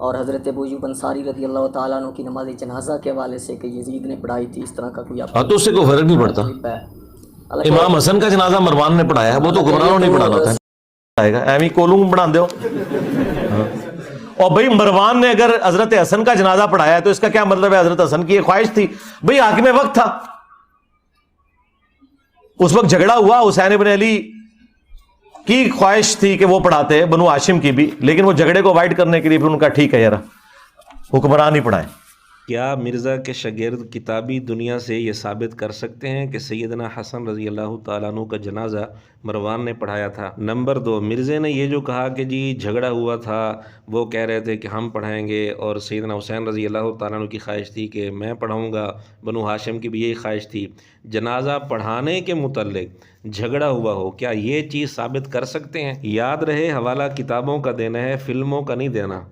और हज़रत अबू अय्यूब अंसारी रज़ी अल्लाह ताला अन्हु की नमाज जनाजा के हवाले से कि यजीद ने पढ़ाई थी, इस तरह का कोई हाँ, तो उससे कोई फर्क नहीं पड़ता। क्लिप है। इमाम हसन का जनाजा मरवान ने पढ़ाया है, वो तो हुक्मरानों ने पढ़ाना था, आएगा एवं कोलूम बना दो। और भाई मरवान ने अगर हजरत हसन का जनाजा पढ़ाया है तो इसका क्या मतलब है हजरत हसन की ख्वाहिश थी? भाई हाकिम वक्त था, उस वक्त झगड़ा हुआ, हुसैन इब्न अली की ख्वाहिश थी कि वो पढ़ाते हैं, बनु हाशिम की भी, लेकिन वो झगड़े को अवॉइड करने के लिए फिर उनका ठीक है यार हुक्मरान ही पढ़ाए। क्या मिर्ज़ा के शागिर्द किताबी दुनिया से ये साबित कर सकते हैं कि सैयदना हसन रज़ी अल्लाह तआला अन्हु का जनाजा मरवान ने पढ़ाया था? नंबर 2, मिर्ज़े ने ये जो कहा कि जी झगड़ा हुआ था, वो कह रहे थे कि हम पढ़ाएंगे और सैयदना हुसैन रज़ी अल्लाह तआला अन्हु की ख्वाहिश थी कि मैं पढ़ाऊँगा, बनु हाशिम की भी यही ख्वाहिश थी, जनाजा पढ़ाने के मुतल्लिक झगड़ा हुआ हो, क्या ये चीज़ साबित कर सकते हैं? याद रहे हवाला किताबों का देना है, फिल्मों का नहीं देना।